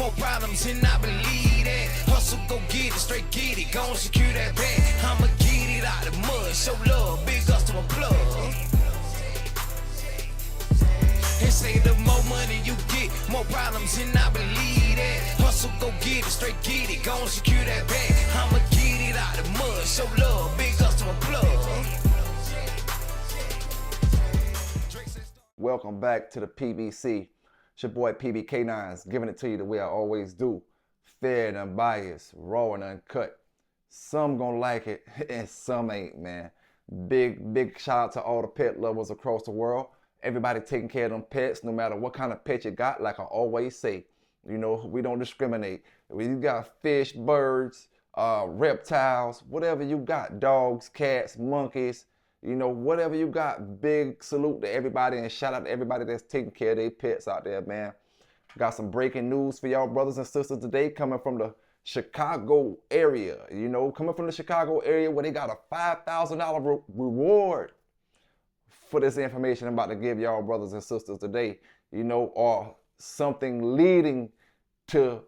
more problems and I believe that. Hustle, go get it, straight get it, gon' secure that bag. I'ma get it out the mud, show love, big ups to my plug. And say the more money you get, more problems and I believe that. Hustle, go get it, straight get it, gon' secure that bag. I'ma get it out the mud, show love, big ups to my plug. Welcome back to the PBC. It's your boy PB K9s, giving it to you the way I always do. Fair and unbiased, raw and uncut. Some gonna like it and some ain't, man. Big shout out to all the pet lovers across the world. Everybody taking care of them pets, no matter what kind of pet you got. Like I always say, you know, we don't discriminate. When you got fish, birds, reptiles, whatever you got, dogs, cats, monkeys, you know, whatever you got, big salute to everybody and shout out to everybody that's taking care of their pets out there, man. Got some breaking news for y'all brothers and sisters today coming from the Chicago area, you know, coming from the Chicago area where they got a $5,000 reward for this information I'm about to give y'all brothers and sisters today, you know, or something leading to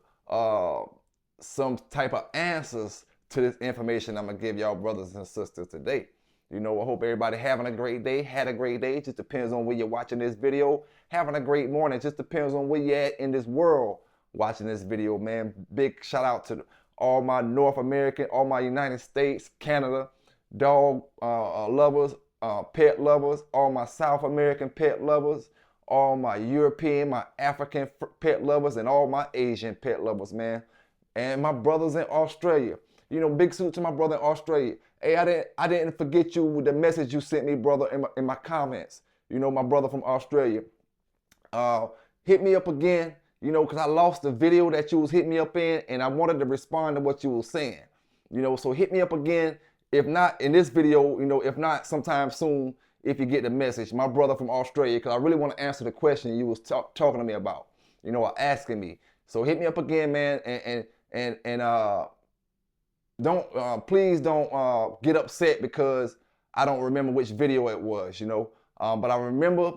some type of answers to this information I'm gonna give y'all brothers and sisters today. You know, I hope everybody having a great day, had a great day. It just depends on where you're watching this video. Having a great morning, it just depends on where you're at in this world watching this video, man. Big shout out to all my North American, all my United States, Canada, dog lovers, pet lovers, all my South American pet lovers, all my European, my African pet lovers, and all my Asian pet lovers, man. And my brothers in Australia. You know, big salute to my brother in Australia. Hey, I didn't forget you with the message you sent me, brother, in my comments. You know, my brother from Australia. Hit me up again, you know, because I lost the video that you was hitting me up in, and I wanted to respond to what you was saying. You know, so hit me up again. If not in this video, you know, if not sometime soon, if you get the message. My brother from Australia, because I really want to answer the question you was talking to me about, you know, or asking me. So hit me up again, man, and please don't get upset because I don't remember which video it was, you know. But I remember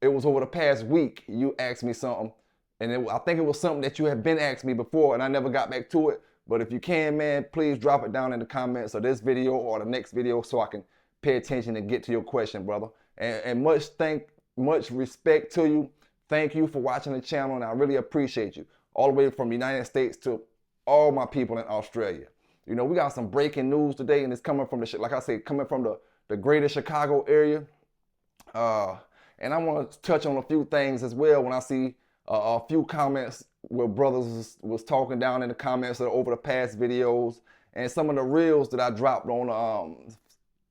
it was over the past week you asked me something, and I think it was something that you had been asking me before, and I never got back to it. But if you can, man, please drop it down in the comments of this video or the next video so I can pay attention and get to your question, brother. And much respect to you. Thank you for watching the channel, and I really appreciate you. All the way from the United States to all my people in Australia. You know, we got some breaking news today, and it's coming from like I said, coming from the greater Chicago area. And I want to touch on a few things as well when I see a few comments where brothers was talking down in the comments over the past videos, and some of the reels that I dropped on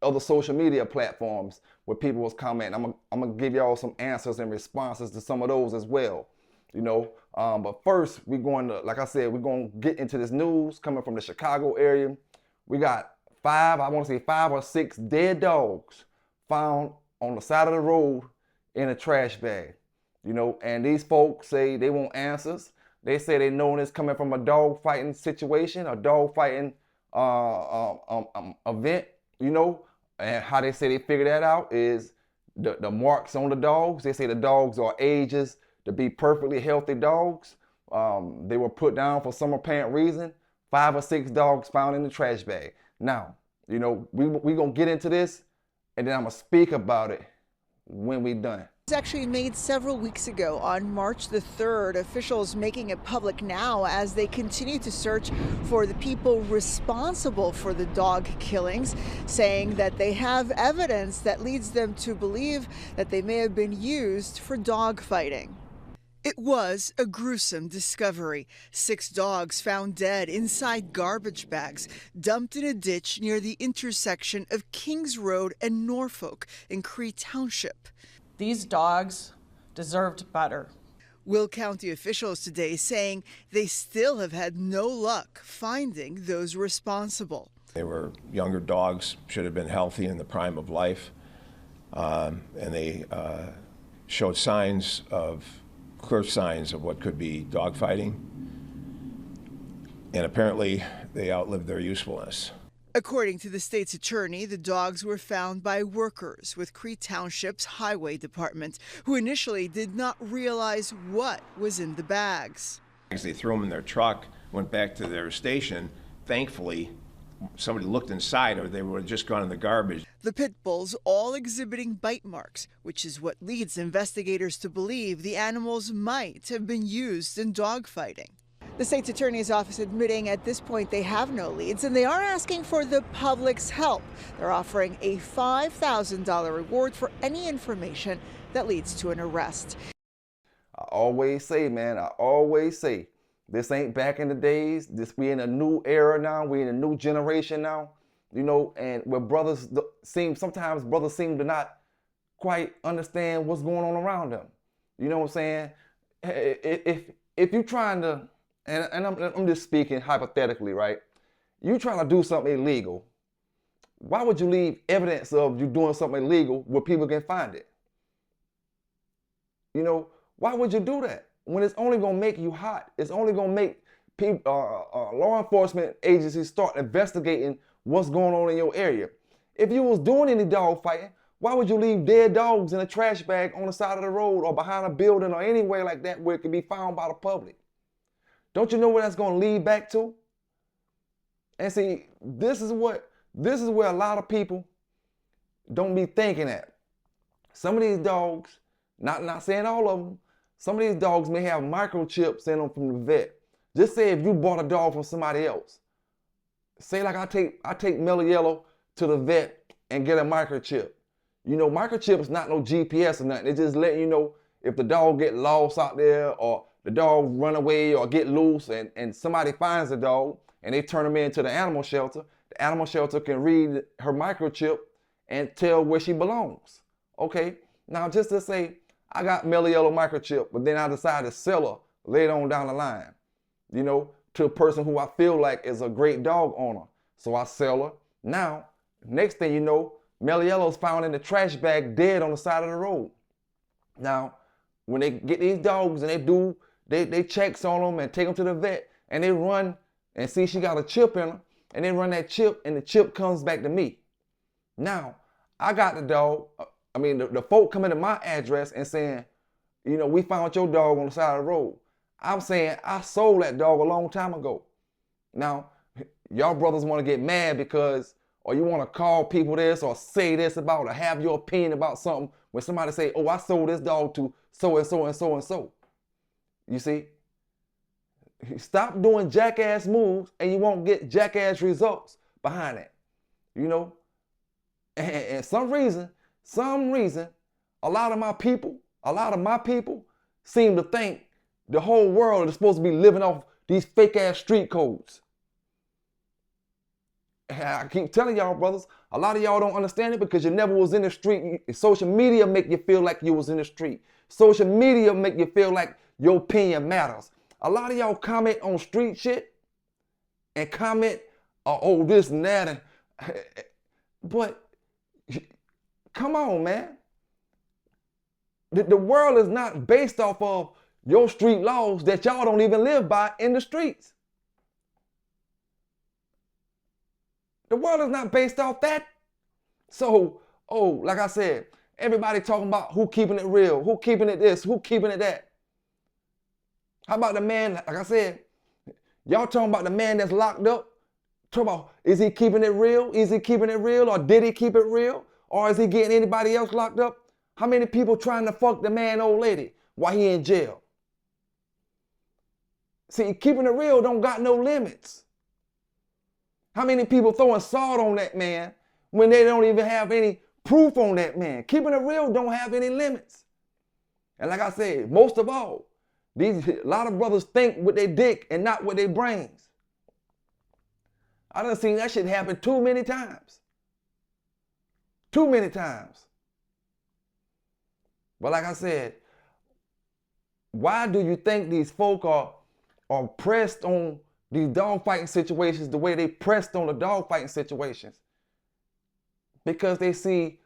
other social media platforms where people was commenting. I'm gonna give y'all some answers and responses to some of those as well. You know, but first we're going to, like I said, we're going to get into this news coming from the Chicago area. We got five or six dead dogs found on the side of the road in a trash bag. You know, and these folks say they want answers. They say they know this coming from a dog fighting situation, a dog fighting event, you know. And how they say they figure that out is the marks on the dogs. They say the dogs are ages to be perfectly healthy dogs. They were put down for some apparent reason. 5 or 6 dogs found in the trash bag. Now, you know, we gonna get into this, and then I'm gonna speak about it when we done. It was actually made several weeks ago on March the 3rd. Officials making it public now as they continue to search for the people responsible for the dog killings, saying that they have evidence that leads them to believe that they may have been used for dog fighting. It was a gruesome discovery. 6 dogs found dead inside garbage bags, dumped in a ditch near the intersection of Kings Road and Norfolk in Cree Township. These dogs deserved better. Will County officials today saying they still have had no luck finding those responsible. They were younger dogs, should have been healthy in the prime of life, and they showed clear signs of what could be dog fighting, and apparently they outlived their usefulness. According to the state's attorney, the dogs were found by workers with Cree Township's highway department, who initially did not realize what was in the bags. They threw them in their truck, went back to their station. Thankfully, somebody looked inside, or they would have just gone in the garbage. The pit bulls all exhibiting bite marks, which is what leads investigators to believe the animals might have been used in dogfighting. The state's attorney's office admitting at this point they have no leads, and they are asking for the public's help. They're offering a $5,000 reward for any information that leads to an arrest. I always say, man, this ain't back in the days. We in a new era now. We in a new generation now, you know, and where sometimes brothers seem to not quite understand what's going on around them. You know what I'm saying? If you're trying to, and I'm just speaking hypothetically, right? You trying to do something illegal. Why would you leave evidence of you doing something illegal where people can find it? You know, why would you do that? When it's only gonna make you hot. It's only gonna make people, law enforcement agencies start investigating what's going on in your area. If you was doing any dog fighting, why would you leave dead dogs in a trash bag on the side of the road or behind a building or anywhere like that where it can be found by the public? Don't you know where that's gonna lead back to? And see, this is where a lot of people don't be thinking at. Some of these dogs, not saying all of them, some of these dogs may have microchips in them from the vet. Just say if you bought a dog from somebody else. Say like I take Mellow Yellow to the vet and get a microchip. You know, microchip is not no GPS or nothing. It just letting you know if the dog get lost out there or the dog run away or get loose and somebody finds the dog and they turn him into the animal shelter can read her microchip and tell where she belongs. Okay, now just to say, I got Mellow Yellow microchip, but then I decide to sell her later on down the line, you know, to a person who I feel like is a great dog owner. So I sell her. Now, next thing you know, Mellow Yellow's found in the trash bag dead on the side of the road. Now, when they get these dogs and they checks on them and take them to the vet and they run and see she got a chip in her and they run that chip and the chip comes back to me. Now, I got the dog. The folk coming to my address and saying, you know, we found your dog on the side of the road. I'm saying I sold that dog a long time ago. Now, y'all brothers want to get mad because, or you want to call people this or say this about or have your opinion about something when somebody say, oh, I sold this dog to so and so and so and so. You see? Stop doing jackass moves and you won't get jackass results behind it. You know? And some reason, a lot of my people seem to think the whole world is supposed to be living off these fake ass street codes. And I keep telling y'all, brothers, a lot of y'all don't understand it because you never was in the street. Social media make you feel like you was in the street. Social media make you feel like your opinion matters. A lot of y'all comment on street shit and comment, oh, this and that. But come on, man. The world is not based off of your street laws that y'all don't even live by in the streets. The world is not based off that. So, like I said, everybody talking about who keeping it real, who keeping it this, who keeping it that. How about the man, like I said, y'all talking about the man that's locked up? Talk about, is he keeping it real? Is he keeping it real? Or did he keep it real? Or is he getting anybody else locked up? How many people trying to fuck the man, old lady, while he in jail? See, keeping it real don't got no limits. How many people throwing salt on that man when they don't even have any proof on that man? Keeping it real don't have any limits. And like I said, most of all, a lot of brothers think with their dick and not with their brains. I done seen that shit happen too many times. Too many times. But like I said, why do you think these folk are pressed on these dogfighting situations the way they pressed on the dogfighting situations? Because they see,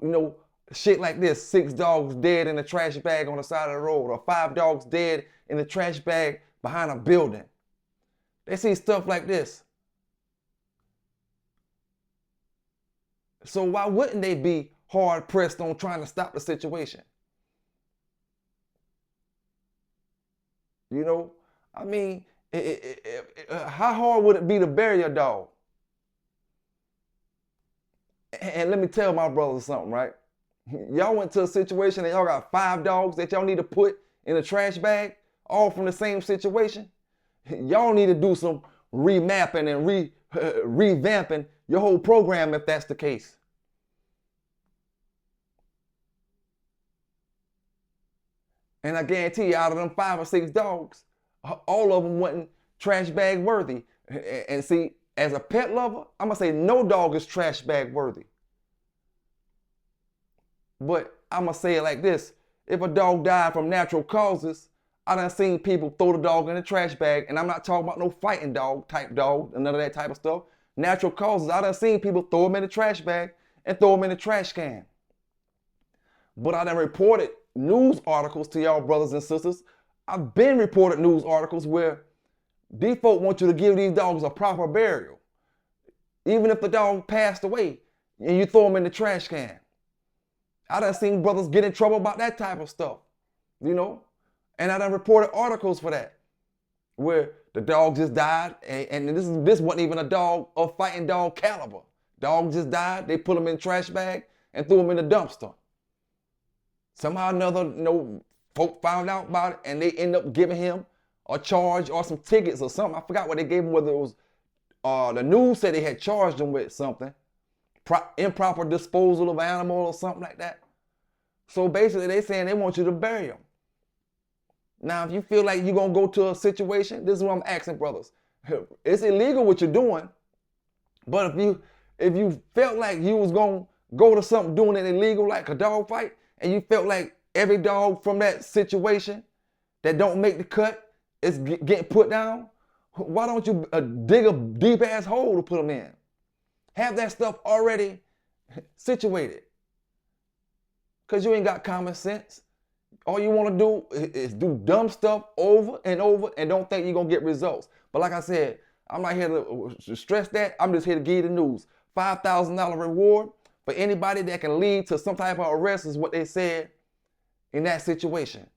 you know, shit like this, 6 dogs dead in a trash bag on the side of the road, or 5 dogs dead in a trash bag behind a building. They see stuff like this. So why wouldn't they be hard pressed on trying to stop the situation? You know, I mean, how hard would it be to bury your dog? And let me tell my brothers something, right? Y'all went to a situation and y'all got 5 dogs that y'all need to put in a trash bag, all from the same situation. Y'all need to do some remapping and revamping your whole program if that's the case. And I guarantee you, out of them 5 or 6 dogs, all of them wasn't trash bag worthy. And see, as a pet lover, I'm gonna say no dog is trash bag worthy. But I'm gonna say it like this: if a dog died from natural causes, I done seen people throw the dog in the trash bag, and I'm not talking about no fighting dog type dog and none of that type of stuff. Natural causes, I done seen people throw them in the trash bag and throw them in the trash can. But I done reported news articles to y'all brothers and sisters. I've been reported news articles where these folk want you to give these dogs a proper burial. Even if the dog passed away and you throw them in the trash can. I done seen brothers get in trouble about that type of stuff, you know? And I done reported articles for that, where the dog just died, and this wasn't even a dog of fighting dog caliber. Dog just died, they put him in a trash bag and threw him in the dumpster. Somehow or another, you know, folk found out about it and they end up giving him a charge or some tickets or something. I forgot what they gave him, whether it was, the news said they had charged him with something, improper disposal of animal or something like that. So basically they saying they want you to bury him. Now, if you feel like you're gonna go to a situation, this is what I'm asking brothers. It's illegal what you're doing, but if you felt like you was gonna go to something doing it illegal, like a dog fight, and you felt like every dog from that situation that don't make the cut is getting put down, why don't you dig a deep ass hole to put them in? Have that stuff already situated. Because you ain't got common sense. All you want to do is do dumb stuff over and don't think you're going to get results. But like I said, I'm not here to stress that. I'm just here to give you the news. $5,000 reward for anybody that can lead to some type of arrest is what they said in that situation.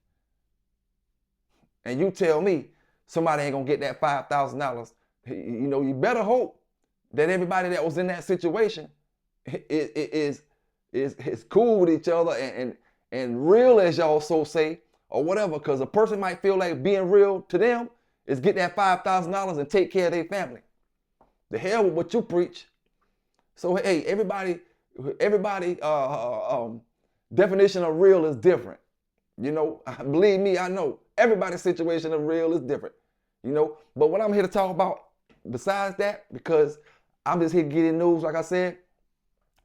And you tell me somebody ain't going to get that $5,000. You know, you better hope that everybody that was in that situation is cool with each other and real, as y'all so say, or whatever, because a person might feel like being real to them is get that $5,000 and take care of their family. The hell with what you preach. So hey, everybody definition of real is different. You know, believe me, I know everybody's situation of real is different. You know, but what I'm here to talk about besides that, because I'm just here getting news, like I said,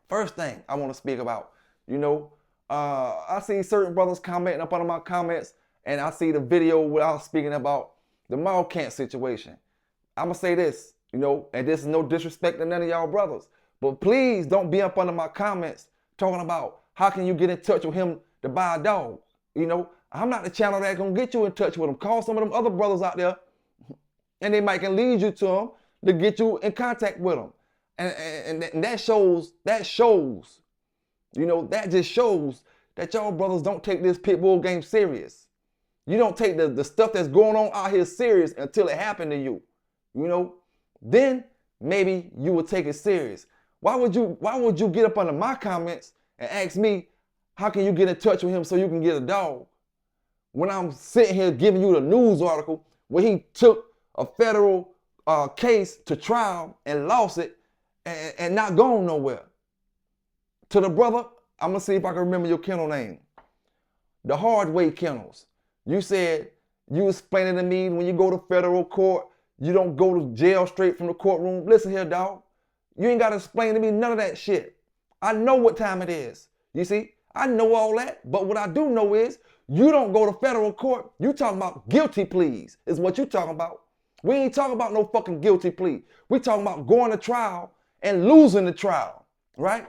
first thing I want to speak about, you know, I see certain brothers commenting up under my comments, and I see the video where I was speaking about the mall camp situation. I'm going to say this, you know, and this is no disrespect to none of y'all brothers, but please don't be up under my comments talking about how can you get in touch with him to buy a dog. You know, I'm not the channel that's going to get you in touch with him. Call some of them other brothers out there, and they might can lead you to him to get you in contact with him. And that shows, you know, that just shows that y'all brothers don't take this pit bull game serious. You don't take the stuff that's going on out here serious until it happened to you. You know, then maybe you would take it serious. Why would you get up under my comments and ask me, how can you get in touch with him so you can get a dog? When I'm sitting here giving you the news article where he took a federal case to trial and lost it and not going nowhere. To the brother, I'm going to see if I can remember your kennel name. The Hard Way Kennels. You said, you explaining to me when you go to federal court, you don't go to jail straight from the courtroom. Listen here, dog. You ain't got to explain to me none of that shit. I know what time it is. You see, I know all that. But what I do know is you don't go to federal court. You talking about guilty pleas is what you talking about. We ain't talking about no fucking guilty plea. We talking about going to trial and losing the trial, right?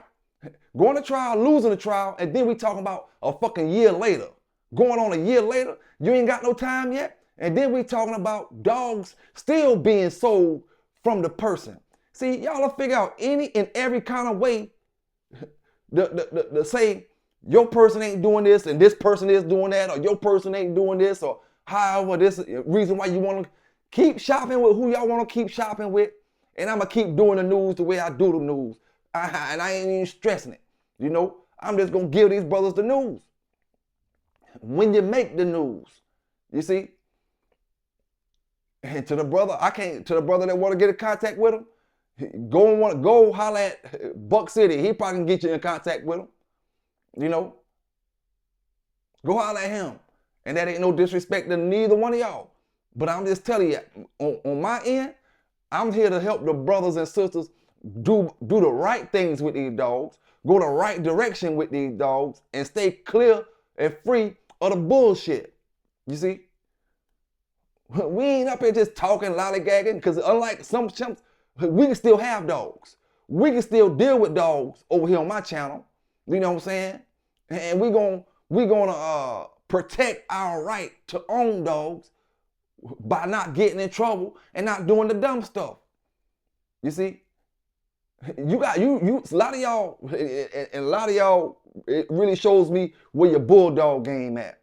Going to trial, losing the trial, and then we talking about a fucking year later. Going on a year later, you ain't got no time yet, and then we talking about dogs still being sold from the person. See, y'all will figure out any and every kind of way to say your person ain't doing this and this person is doing that, or your person ain't doing this, or however, this is the reason why you want to keep shopping with who y'all want to keep shopping with. And I'm going to keep doing the news the way I do the news. And I ain't even stressing it. You know, I'm just going to give these brothers the news. When you make the news, you see, and to the brother that want to get in contact with him, go holler at Buck City. He probably can get you in contact with him. You know, go holler at him. And that ain't no disrespect to neither one of y'all. But I'm just telling you, on my end, I'm here to help the brothers and sisters do the right things with these dogs, go the right direction with these dogs, and stay clear and free of the bullshit. You see? We ain't up here just talking, lollygagging, because unlike some chimps, we can still have dogs. We can still deal with dogs over here on my channel. You know what I'm saying? And we gonna protect our right to own dogs by not getting in trouble and not doing the dumb stuff. You see? A lot of y'all, it really shows me where your bulldog game at.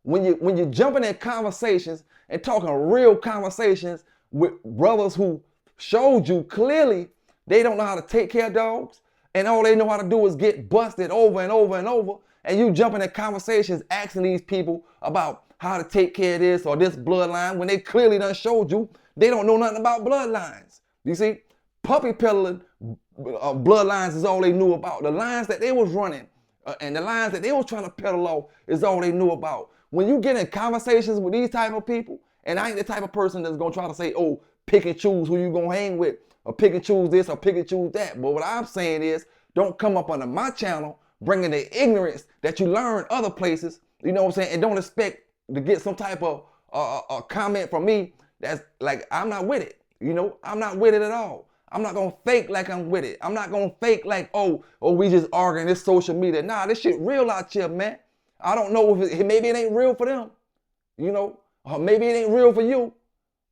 When you're jumping in conversations and talking real conversations with brothers who showed you clearly they don't know how to take care of dogs, and all they know how to do is get busted over and over and over, and you jumping in conversations asking these people about how to take care of this or this bloodline when they clearly done showed you they don't know nothing about bloodlines. You see, puppy peddling bloodlines is all they knew about. The lines that they was running and the lines that they was trying to peddle off is all they knew about. When you get in conversations with these type of people, and I ain't the type of person that's gonna try to say, oh, pick and choose who you gonna hang with, or pick and choose this, or pick and choose that. But what I'm saying is, don't come up under my channel bringing the ignorance that you learn other places, you know what I'm saying, and don't expect to get some type of a comment from me that's like, I'm not with it. You know, I'm not with it at all. I'm not gonna fake like I'm with it. I'm not gonna fake like, oh, we just arguing this social media. Nah, this shit real out here, man. I don't know if maybe it ain't real for them, you know, or maybe it ain't real for you,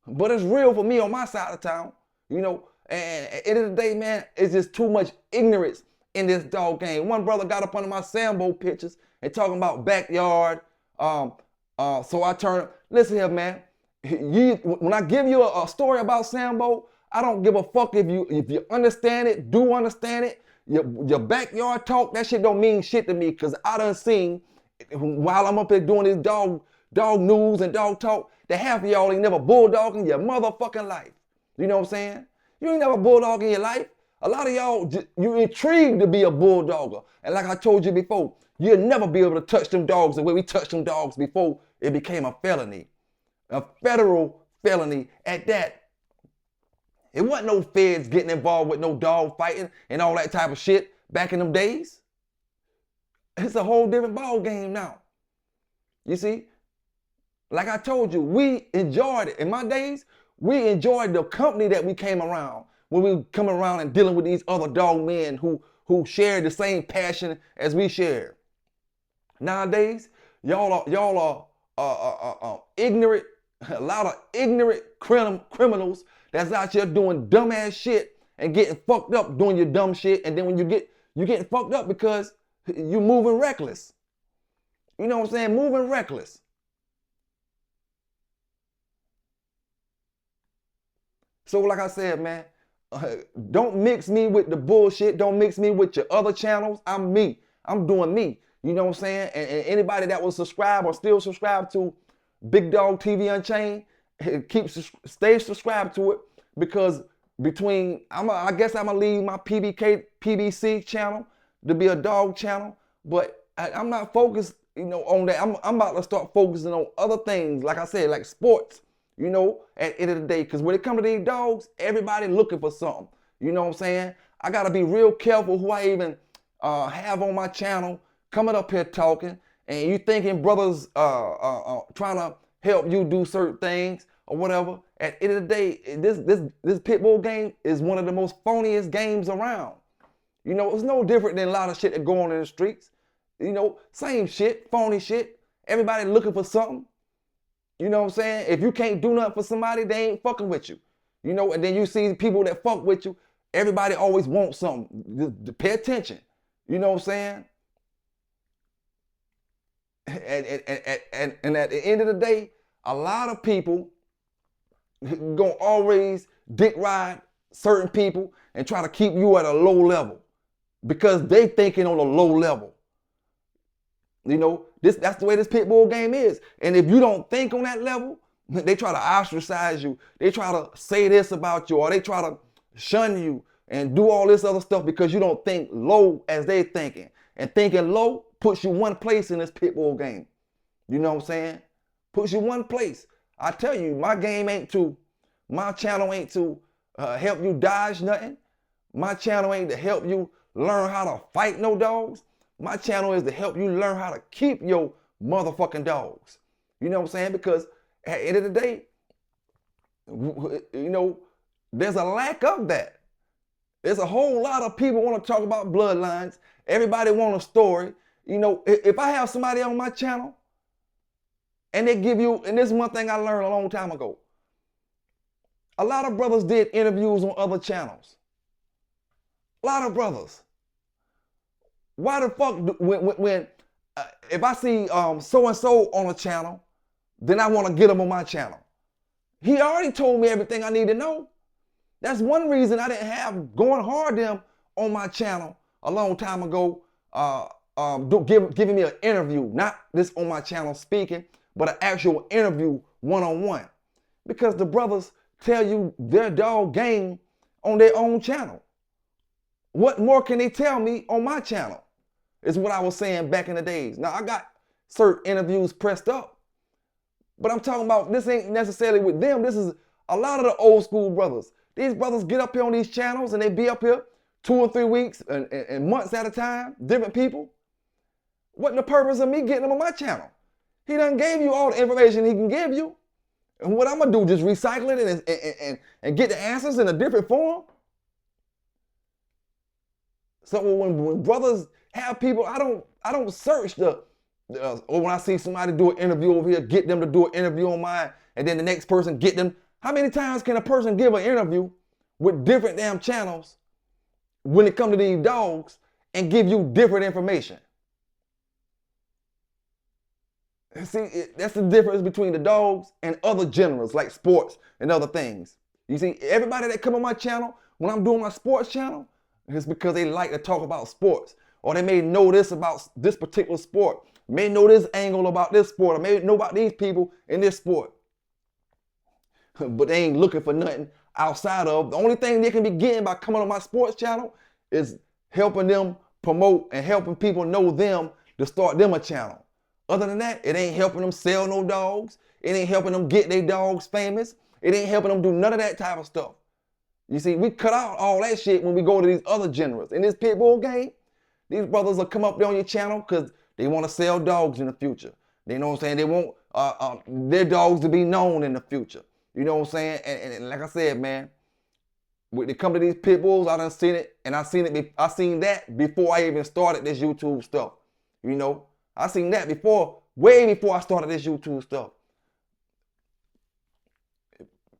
but it's real for me on my side of town, you know. And at the end of the day, man, it's just too much ignorance in this dog game. One brother got up under my Sambo pictures and talking about backyard. So I turned, listen here, man. When I give you a story about Sambo, I don't give a fuck if you understand it, do understand it. Your backyard talk, that shit don't mean shit to me, because I done seen, while I'm up there doing this dog news and dog talk, that half of y'all ain't never bulldog in your motherfucking life. You know what I'm saying? You ain't never bulldog in your life. A lot of y'all, you intrigued to be a bulldogger. And like I told you before, you'll never be able to touch them dogs the way we touched them dogs before it became a felony. A federal felony at that. It wasn't no feds getting involved with no dog fighting and all that type of shit back in them days. It's a whole different ball game now. You see? Like I told you, we enjoyed it. In my days, we enjoyed the company that we came around. When we come around and dealing with these other dog men who shared the same passion as we shared. Nowadays, y'all are ignorant, a lot of ignorant criminals that's out here doing dumbass shit and getting fucked up doing your dumb shit. And then when you're getting fucked up because you moving reckless. You know what I'm saying? Moving reckless. So like I said, man, don't mix me with the bullshit. Don't mix me with your other channels. I'm me. I'm doing me. You know what I'm saying? And anybody that will subscribe or still subscribe to Big Dog TV Unchained, stay subscribed to it, because I guess I'm gonna leave my PBC channel to be a dog channel, but I'm not focused, you know, on that. I'm about to start focusing on other things, like I said, like sports, you know, at the end of the day, because when it comes to these dogs, everybody looking for something. You know what I'm saying? I gotta be real careful who I even have on my channel coming up here talking, and you thinking brothers trying to help you do certain things or whatever. At the end of the day, this pitbull game is one of the most phoniest games around. You know, it's no different than a lot of shit that go on in the streets. You know, same shit, phony shit. Everybody looking for something. You know what I'm saying? If you can't do nothing for somebody, they ain't fucking with you. You know, and then you see people that fuck with you, everybody always wants something. Just pay attention. You know what I'm saying? And at the end of the day, a lot of people gonna always dick ride certain people and try to keep you at a low level because they thinking on a low level. You know, that's the way this pit bull game is. And if you don't think on that level, they try to ostracize you. They try to say this about you, or they try to shun you and do all this other stuff because you don't think low as they thinking. And thinking low puts you one place in this pit bull game. You know what I'm saying? Puts you one place. I tell you, my channel ain't to help you dodge nothing. My channel ain't to help you learn how to fight no dogs. My channel is to help you learn how to keep your motherfucking dogs. You know what I'm saying? Because at the end of the day, you know, there's a lack of that. There's a whole lot of people want to talk about bloodlines. Everybody want a story. You know, if I have somebody on my channel and they give you, and this is one thing I learned a long time ago. A lot of brothers did interviews on other channels. A lot of brothers. Why the fuck, when if I see so-and-so on a channel, then I want to get him on my channel. He already told me everything I need to know. That's one reason I didn't have Going Hard them on my channel a long time ago, giving me an interview, not this on my channel speaking, but an actual interview one-on-one. Because the brothers tell you their dog game on their own channel. What more can they tell me on my channel? Is what I was saying back in the days. Now, I got certain interviews pressed up, but I'm talking about this ain't necessarily with them. This is a lot of the old school brothers. These brothers get up here on these channels and they be up here 2 or 3 weeks and months at a time, different people. What's the purpose of me getting them on my channel? He done gave you all the information he can give you. And what I'm gonna do, just recycle it and get the answers in a different form? So when brothers have people, I don't search or when I see somebody do an interview over here, get them to do an interview on mine, and then the next person get them. How many times can a person give an interview with different damn channels when it comes to these dogs and give you different information? See, that's the difference between the dogs and other genres like sports and other things. You see, everybody that come on my channel, when I'm doing my sports channel, it's because they like to talk about sports. Or they may know this about this particular sport, may know this angle about this sport, or may know about these people in this sport. But they ain't looking for nothing outside of. The only thing they can be getting by coming on my sports channel is helping them promote and helping people know them to start them a channel. Other than that, it ain't helping them sell no dogs. It ain't helping them get their dogs famous. It ain't helping them do none of that type of stuff. You see, we cut out all that shit when we go to these other genres. In this pit bull game, these brothers will come up there on your channel because they want to sell dogs in the future. They know what I'm saying? They want their dogs to be known in the future. You know what I'm saying? And like I said, man, when it come to these pit bulls, I done seen it, and I seen that before I even started this YouTube stuff. You know, I seen that before, way before I started this YouTube stuff.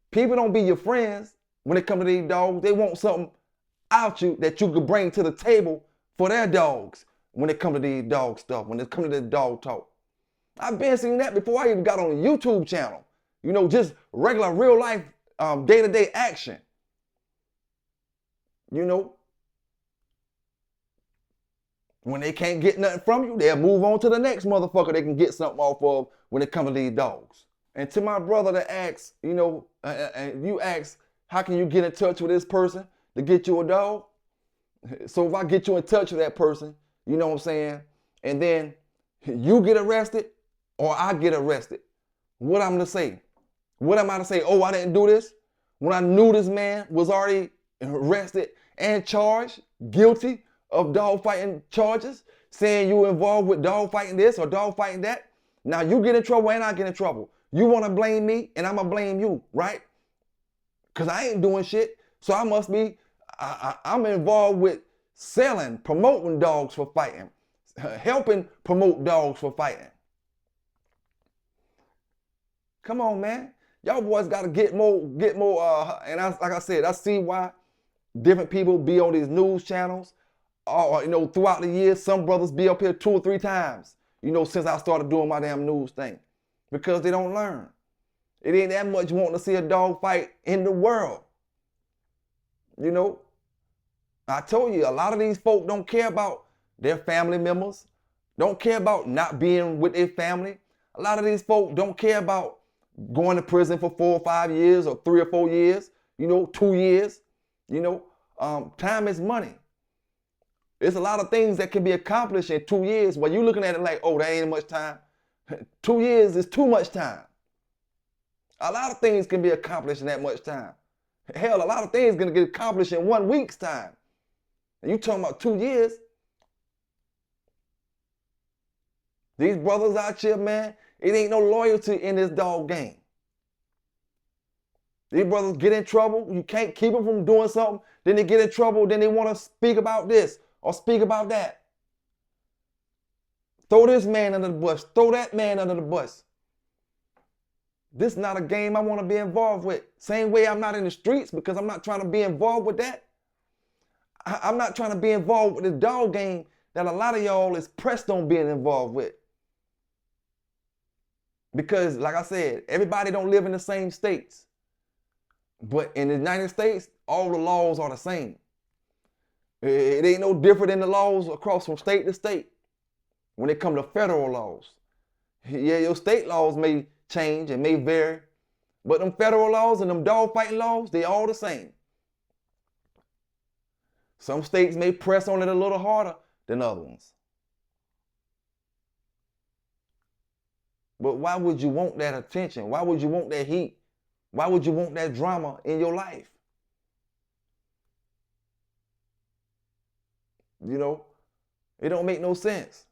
People don't be your friends when it comes to these dogs. They want something out you that you could bring to the table for their dogs when it comes to these dog stuff, when it comes to this dog talk. I've been seeing that before I even got on a YouTube channel. You know, just regular real life day-to-day action. You know, when they can't get nothing from you, they'll move on to the next motherfucker they can get something off of when it comes to these dogs. And to my brother that asks, you know, and you ask, how can you get in touch with this person to get you a dog? So if I get you in touch with that person, you know what I'm saying, and then you get arrested or I get arrested, what I'm to say? What am I to say? Oh, I didn't do this? When I knew this man was already arrested and charged, guilty of dog fighting charges, saying you were involved with dog fighting this or dog fighting that. Now you get in trouble and I get in trouble. You want to blame me and I'm going to blame you, right? Because I ain't doing shit. So I must be, I'm involved with selling, promoting dogs for fighting, helping promote dogs for fighting. Come on, man. Y'all boys got to get more, and like I said, I see why different people be on these news channels. Or, you know, throughout the years, some brothers be up here 2 or 3 times. since I started doing my damn news thing. Because they don't learn. It ain't that much wanting to see a dog fight in the world. I told you, a lot of these folk don't care about their family members, don't care about not being with their family. A lot of these folk don't care about going to prison for 4 or 5 years or 3 or 4 years, 2 years. Time is money. There's a lot of things that can be accomplished in 2 years. While you're looking at it like, oh, that ain't much time. 2 years is too much time. A lot of things can be accomplished in that much time. Hell, a lot of things going to get accomplished in 1 week's time. And you talking about 2 years? These brothers out here, man, it ain't no loyalty in this dog game. These brothers get in trouble. You can't keep them from doing something. Then they get in trouble. Then they want to speak about this or speak about that. Throw this man under the bus. Throw that man under the bus. This is not a game I want to be involved with. Same way I'm not in the streets because I'm not trying to be involved with that. I'm not trying to be involved with the dog game that a lot of y'all is pressed on being involved with. Because, like I said, everybody don't live in the same states. But in the United States, all the laws are the same. It ain't no different than the laws across from state to state when it comes to federal laws. Yeah, your state laws may change and may vary, but them federal laws and them dog fighting laws, they all the same. Some states may press on it a little harder than other ones. But why would you want that attention? Why would you want that heat? Why would you want that drama in your life? It don't make no sense.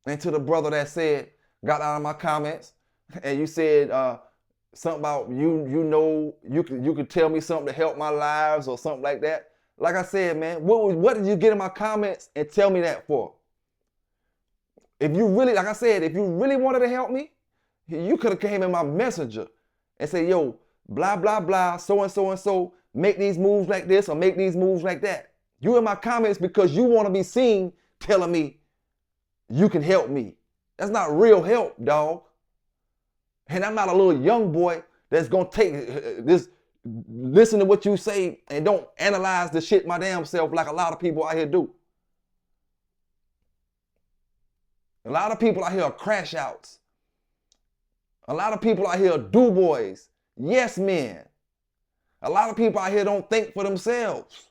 And to the brother that got out of my comments, and you said something about you could tell me something to help my lives or something like that. Like I said, man, what did you get in my comments and tell me that for? If you really, like I said, if you really wanted to help me, you could have came in my messenger and said, yo, blah, blah, blah, so and so and so, make these moves like this or make these moves like that. You in my comments because you want to be seen telling me you can help me. That's not real help, dog. And I'm not a little young boy that's going to take this, listen to what you say and don't analyze the shit my damn self like a lot of people out here do. A lot of people out here are crash outs. A lot of people out here are do boys, yes men. A lot of people out here don't think for themselves.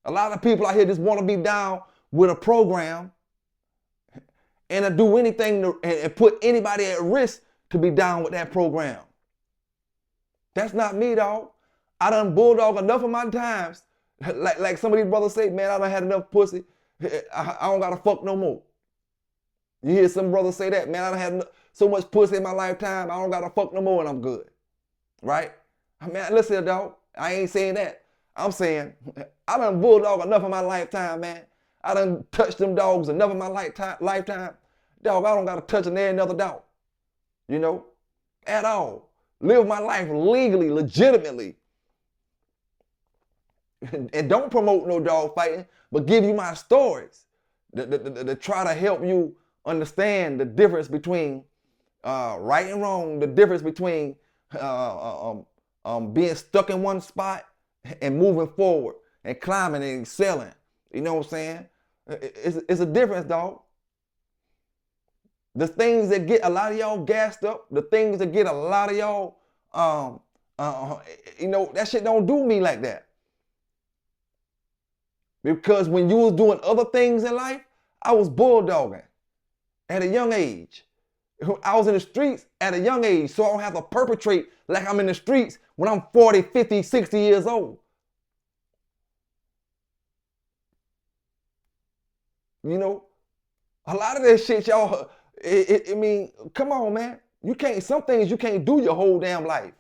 A lot of people out here just want to be down with a program and to do anything and put anybody at risk to be down with that program. That's not me, dog. I done bulldog enough of my times. Like some of these brothers say, man, I done had enough pussy. I don't gotta fuck no more. You hear some brothers say that, man, I done had so much pussy in my lifetime, I don't gotta fuck no more and I'm good. Right? Man, listen, dog, I ain't saying that. I'm saying, I done bulldog enough of my lifetime, man. I done touched them dogs enough of my lifetime. Dog, I don't gotta touch another dog. At all. Live my life legally, legitimately. And don't promote no dog fighting, but give you my stories to try to help you understand the difference between right and wrong, the difference between being stuck in one spot and moving forward and climbing and excelling. You know what I'm saying? It's a difference, dog. The things that get a lot of y'all gassed up, the things that get a lot of y'all, that shit don't do me like that. Because when you was doing other things in life, I was bulldogging at a young age. I was in the streets at a young age, so I don't have to perpetrate like I'm in the streets when I'm 40, 50, 60 years old. A lot of that shit, y'all, I mean, come on, man. Some things you can't do your whole damn life.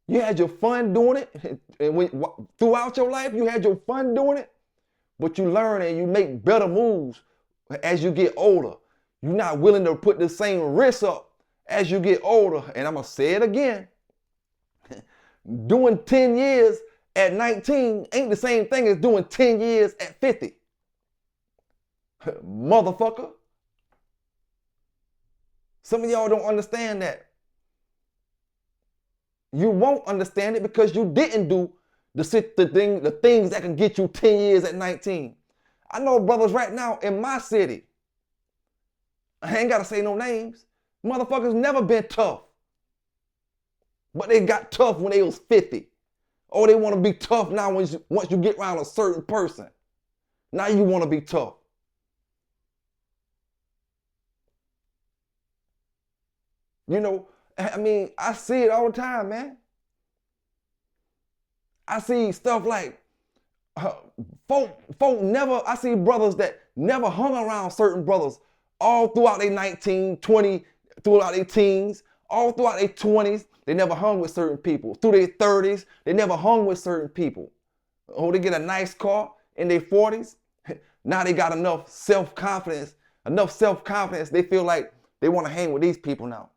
You had your fun doing it, and throughout your life, you had your fun doing it, but you learn and you make better moves as you get older. You're not willing to put the same risk up as you get older. And I'm going to say it again. Doing 10 years at 19 ain't the same thing as doing 10 years at 50. Motherfucker. Some of y'all don't understand that. You won't understand it because you didn't do the things that can get you 10 years at 19. I know brothers right now in my city. I ain't got to say no names. Motherfuckers never been tough. But they got tough when they was 50. Or they want to be tough now once you get around a certain person. Now you want to be tough. You know, I mean, I see it all the time, man. I see stuff like, folk never, I see brothers that never hung around certain brothers all throughout their 19, 20, throughout their teens, all throughout their 20s. They never hung with certain people. Through their 30s, they never hung with certain people. Oh, they get a nice car in their 40s. Now they got enough self-confidence, they feel like they want to hang with these people now.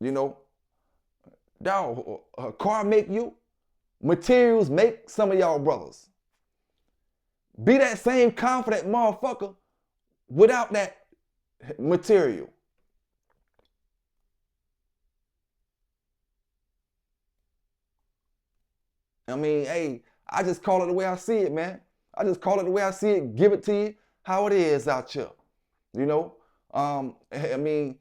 You know, dog, a car make you, materials make some of y'all brothers. Be that same confident motherfucker without that material. I mean, hey, I just call it the way I see it, man. I just call it the way I see it, give it to you how it is out here. You know, I mean,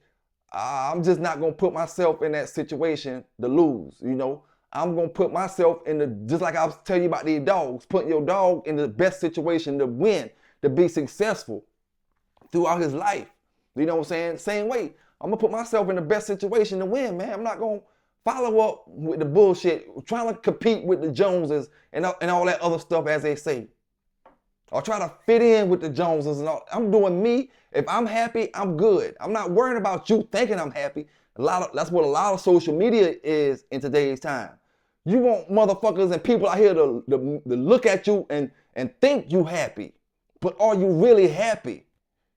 I'm just not gonna put myself in that situation to lose, you know. I'm gonna put myself in the, just like I was telling you about these dogs, putting your dog in the best situation to win, to be successful throughout his life. You know what I'm saying? Same way, I'm gonna put myself in the best situation to win, man. I'm not gonna follow up with the bullshit, trying to compete with the Joneses and all that other stuff, as they say. Or try to fit in with the Joneses and all. I'm doing me. If I'm happy, I'm good. I'm not worrying about you thinking I'm happy. That's what a lot of social media is in today's time. You want motherfuckers and people out here to look at you and think you happy. But are you really happy?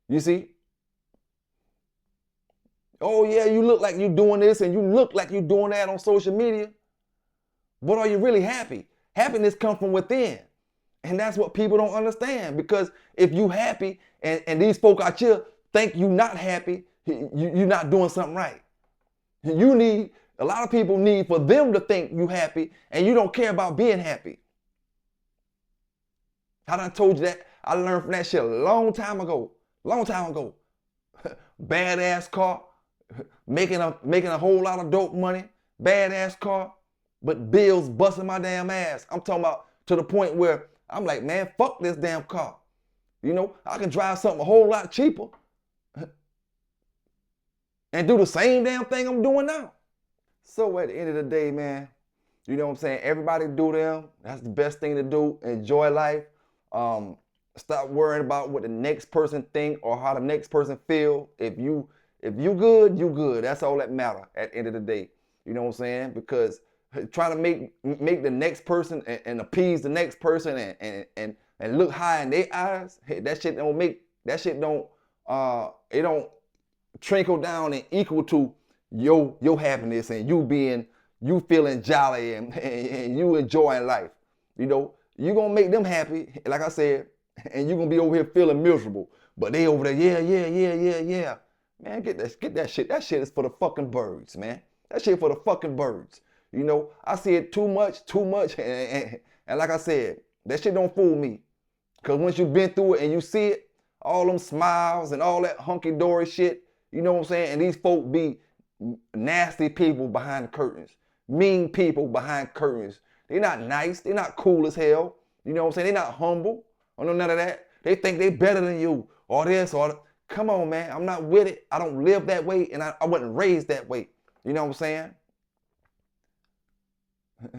You see? Oh yeah, you look like you're doing this and you look like you're doing that on social media. But are you really happy? Happiness comes from within. And that's what people don't understand, because if you happy and these folk out here think you not happy, you're not doing something right. You need, a lot of people need for them to think you happy and you don't care about being happy. I done told you that. I learned from that shit a long time ago. Badass car, making a whole lot of dope money, badass car, but bills busting my damn ass. I'm talking about to the point where I'm like, man, fuck this damn car. You know, I can drive something a whole lot cheaper and do the same damn thing I'm doing now. So at the end of the day, man, you know what I'm saying? Everybody do them. That's the best thing to do. Enjoy life. Stop worrying about what the next person think or how the next person feel. If you good, you good. That's all that matter at the end of the day. You know what I'm saying? Because trying to make the next person and appease the next person and look high in their eyes, that shit don't trickle down and equal to your happiness and you feeling jolly and you enjoying life. You know, you gonna make them happy, like I said, and you gonna be over here feeling miserable. But they over there, yeah. Man, get that shit. That shit is for the fucking birds, man. That shit for the fucking birds. You know, I see it too much, and like I said, that shit don't fool me. Because once you've been through it and you see it, all them smiles and all that hunky-dory shit, you know what I'm saying? And these folk be nasty people behind the curtains, mean people behind curtains. They're not nice, they're not cool as hell. You know what I'm saying? They're not humble, or none of that. They think they better than you, or this, or that. Come on, man, I'm not with it. I don't live that way, and I wasn't raised that way. You know what I'm saying?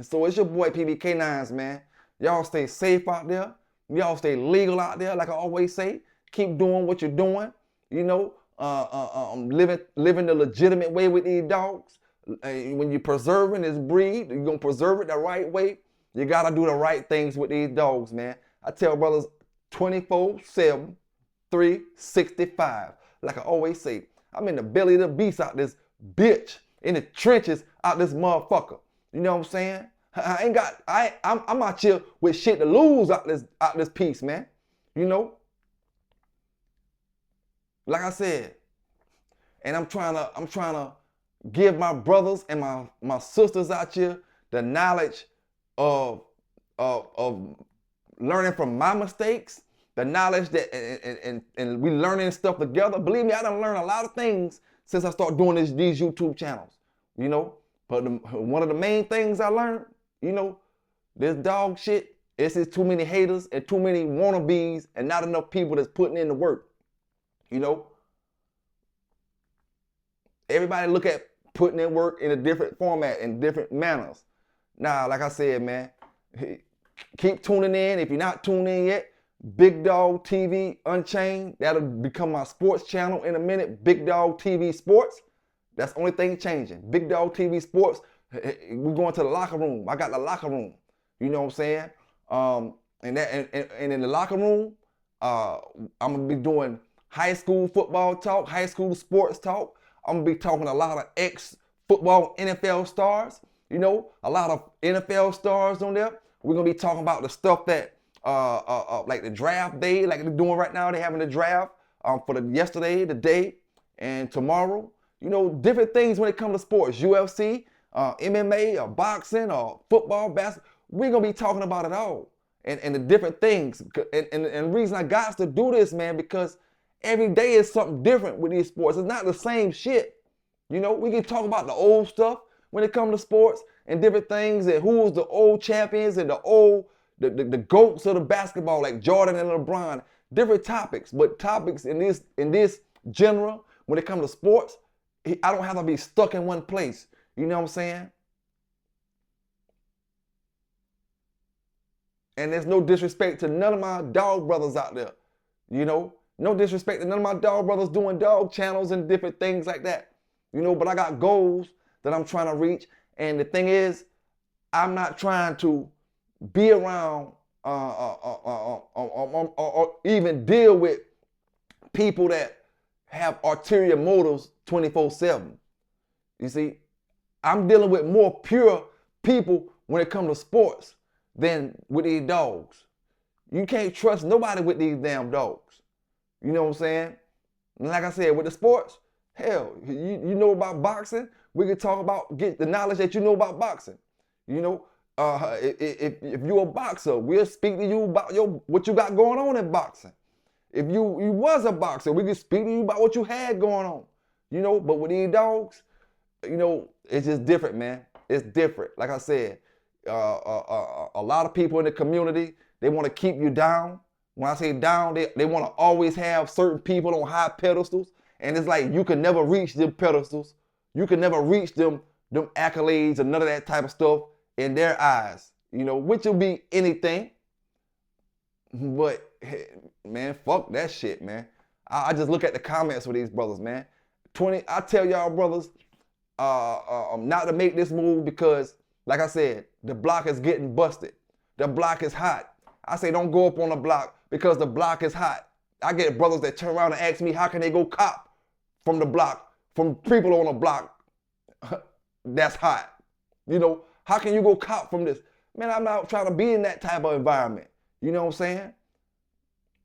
So it's your boy PB K9s, man. Y'all stay safe out there. Y'all stay legal out there, like I always say. Keep doing what you're doing. You know, living the legitimate way with these dogs. When you're preserving this breed, you're gonna preserve it the right way. You gotta do the right things with these dogs, man. I tell brothers 24/7, 365. Like I always say, I'm in the belly of the beast out this bitch, in the trenches out this motherfucker. You know what I'm saying? I'm out here with shit to lose out this piece, man. You know? like I said, and I'm trying to give my brothers and my sisters out here the knowledge of learning from my mistakes, the knowledge that and we learning stuff together. Believe me, I done learned a lot of things since I started doing these YouTube channels, you know. But one of the main things I learned, you know, this dog shit, it's just too many haters and too many wannabes and not enough people that's putting in the work, you know. Everybody look at putting in work in a different format, in different manners. Now, like I said, man, keep tuning in. If you're not tuned in yet, Big Dog TV Unchained, that'll become my sports channel in a minute. Big Dog TV Sports, that's the only thing changing. Big Dog TV Sports, we're going to the locker room. I got the locker room, you know what I'm saying? And in the locker room, I'm gonna be doing high school football talk, high school sports talk. I'm gonna be talking a lot of ex-football NFL stars, you know, a lot of NFL stars on there. We're gonna be talking about the stuff that, like the draft day, like they're doing right now. They're having the draft for the yesterday, today, and tomorrow. You know, different things when it comes to sports, UFC, MMA, or boxing, or football, basketball. We're gonna be talking about it all, and the different things. And the reason I got to do this, man, because every day is something different with these sports. It's not the same shit. You know, we can talk about the old stuff when it comes to sports and different things, and who was the old champions and the GOATs of the basketball, like Jordan and LeBron. Different topics, but topics in this genre, when it comes to sports, I don't have to be stuck in one place. You know what I'm saying? And there's no disrespect to none of my dog brothers out there. You know, no disrespect to none of my dog brothers doing dog channels and different things like that. You know, but I got goals that I'm trying to reach. And the thing is, I'm not trying to be around or even deal with people that have ulterior motives 24/7. You see, I'm dealing with more pure people when it comes to sports than with these dogs. You can't trust nobody with these damn dogs. You know what I'm saying? And like I said, with the sports, hell, you know about boxing, we can talk about, get the knowledge that you know about boxing. You know, if you're a boxer, we'll speak to you about what you got going on in boxing. If you was a boxer, we can speak to you about what you had going on. You know, but with these dogs, you know, it's just different, man. It's different. Like I said, a lot of people in the community, they want to keep you down. When I say down, they want to always have certain people on high pedestals. And it's like you can never reach them pedestals. You can never reach them accolades or none of that type of stuff in their eyes. You know, which will be anything. But, man, fuck that shit, man. I just look at the comments with these brothers, man. I tell y'all brothers not to make this move because, like I said, the block is getting busted. The block is hot. I say don't go up on the block because the block is hot. I get brothers that turn around and ask me how can they go cop from the block, from people on the block that's hot. You know, how can you go cop from this? Man, I'm not trying to be in that type of environment. You know what I'm saying?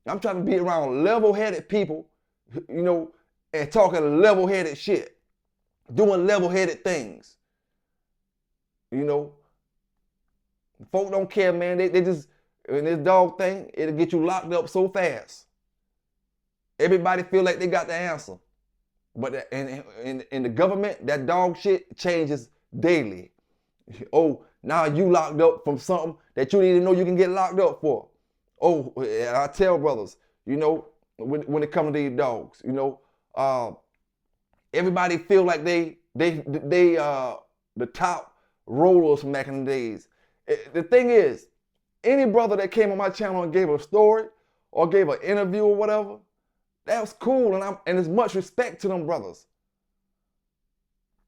I'm trying to be around level-headed people, you know, and talking level-headed shit, doing level-headed things. You know, folk don't care, man. They just, in this dog thing, it'll get you locked up so fast. Everybody feel like they got the answer. But in the government, that dog shit changes daily. Oh, now you locked up from something that you didn't even know you can get locked up for. Oh, I tell brothers, you know, when it comes to these dogs, you know, everybody feel like they the top rollers from back in the days. The thing is, any brother that came on my channel and gave a story or gave an interview or whatever, that was cool, and there's much respect to them brothers.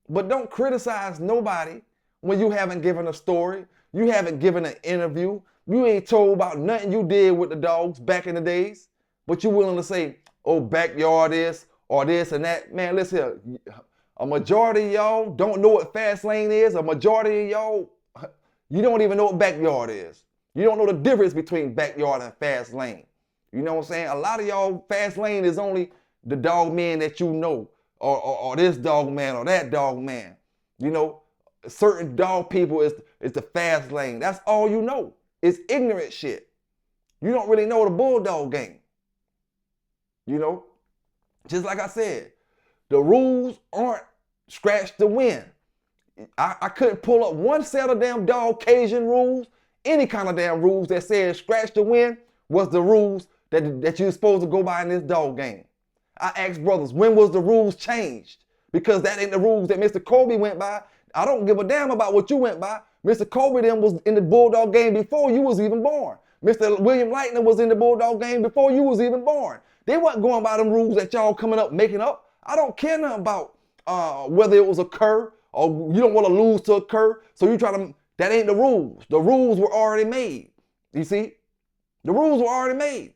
But don't criticize nobody when you haven't given a story, you haven't given an interview, you ain't told about nothing you did with the dogs back in the days, but you're willing to say, oh, backyard this or this and that. Man, listen here, a majority of y'all don't know what fast lane is. A majority of y'all, you don't even know what backyard is. You don't know the difference between backyard and fast lane. You know what I'm saying? A lot of y'all, fast lane is only the dog man that you know, or this dog man or that dog man. You know, certain dog people is the fast lane. That's all you know. It's ignorant shit. You don't really know the bulldog game. You know, just like I said, the rules aren't scratch to win. I couldn't pull up one set of damn dog Cajun rules, any kind of damn rules that said scratch to win was the rules that you're supposed to go by in this dog game. I asked brothers, when was the rules changed? Because that ain't the rules that Mr. Kobe went by. I don't give a damn about what you went by. Mr. Kobe then was in the bulldog game before you was even born. Mr. William Lightner was in the bulldog game before you was even born. They wasn't going by them rules that y'all coming up making up. I don't care nothing about whether it was a cur or you don't want to lose to a cur, so you try to, that ain't the rules. The rules were already made. You see? The rules were already made.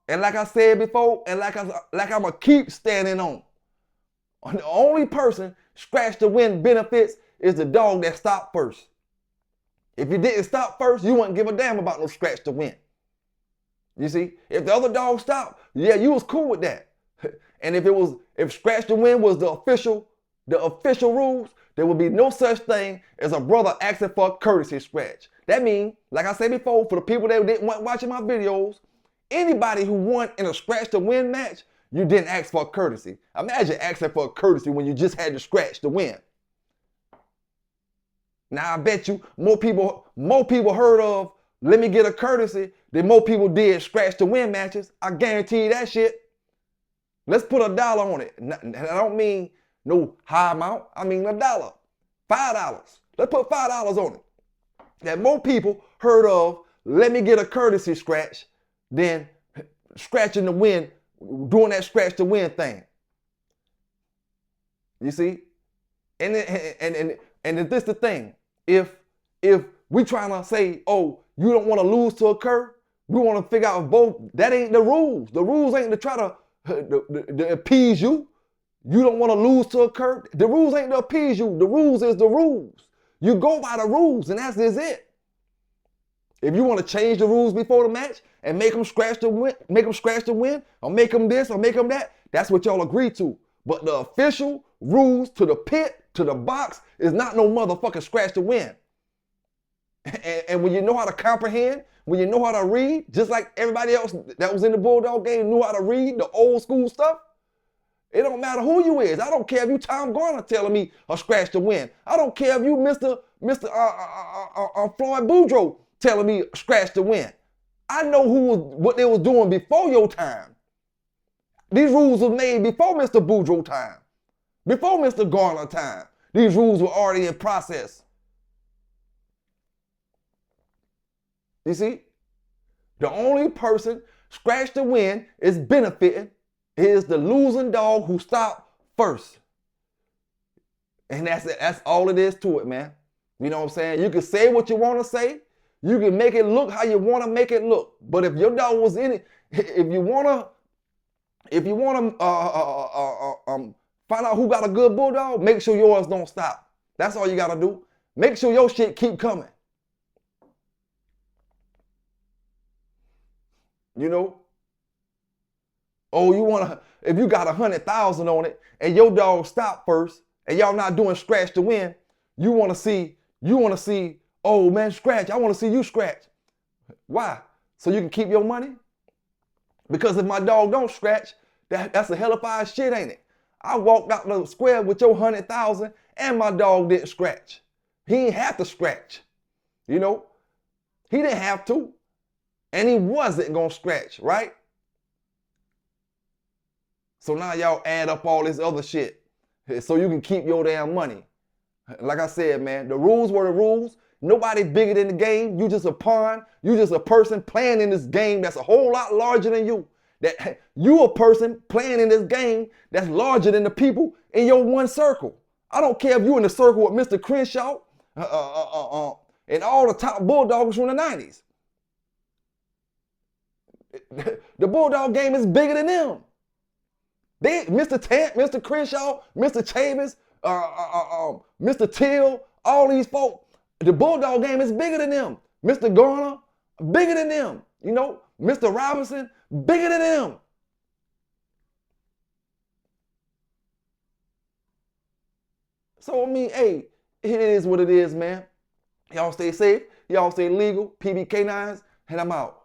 And like I said before, and like I'm gonna keep standing on, the only person scratch to win benefits is the dog that stopped first. If you didn't stop first, you wouldn't give a damn about no scratch to win. You see? If the other dog stopped, yeah, you was cool with that. And if scratch to win was the official rules, there would be no such thing as a brother asking for a courtesy scratch. That means, like I said before, for the people that didn't want watching my videos, anybody who won in a scratch to win match, you didn't ask for a courtesy. Imagine asking for a courtesy when you just had to scratch to win. Now I bet you more people heard of let me get a courtesy than more people did scratch to win matches. I guarantee you that shit. Let's put $1 on it. And I don't mean no high amount. I mean $1. $5. Let's put $5 on it. That more people heard of let me get a courtesy scratch than scratching to win, doing that scratch to win thing. You see? And this the thing. If we trying to say, oh, you don't want to lose to a cur, we want to figure out if both, that ain't the rules. The rules ain't to try to appease you. You don't want to lose to a cur. The rules ain't to appease you. The rules is the rules. You go by the rules, and that's just it. If you want to change the rules before the match and make them scratch to win, or make them this or make them that, that's what y'all agree to. But the official rules to the pit, to the box, is not no motherfucking scratch to win. And when you know how to comprehend, when you know how to read, just like everybody else that was in the bulldog game knew how to read the old school stuff, it don't matter who you is. I don't care if you Tom Garner telling me a scratch to win. I don't care if you Mr. Floyd Boudreaux telling me scratch to win. I know what they was doing before your time. These rules were made before Mr. Boudreaux time, before Mr. Garner time. These rules were already in process. You see? The only person scratch to win is benefiting is the losing dog who stopped first. And that's it. That's all it is to it, man. You know what I'm saying? You can say what you want to say. You can make it look how you want to make it look. But if your dog was in it, if you wanna find out who got a good bulldog, make sure yours don't stop. That's all you gotta do. Make sure your shit keep coming. You know? Oh, if you got 100,000 on it and your dog stopped first and y'all not doing scratch to win, you wanna see, oh man, scratch, I wanna see you scratch. Why? So you can keep your money? Because if my dog don't scratch, that's a hellified shit, ain't it? I walked out the square with your 100,000 and my dog didn't scratch. He didn't have to scratch. You know? He didn't have to. And he wasn't gonna scratch, right? So now y'all add up all this other shit so you can keep your damn money. Like I said, man, the rules were the rules. Nobody bigger than the game. You just a pawn. You just a person playing in this game that's a whole lot larger than you. That you a person playing in this game that's larger than the people in your one circle. I don't care if you in the circle with Mr. Crenshaw and all the top bulldogs from the 90s. The bulldog game is bigger than them. Mr. Tant, Mr. Crenshaw, Mr. Chavis, Mr. Till, all these folk, the bulldog game is bigger than them. Mr. Garner, bigger than them. You know, Mr. Robinson, bigger than them. So, I mean, hey, it is what it is, man. Y'all stay safe. Y'all stay legal. PB K9s, and I'm out.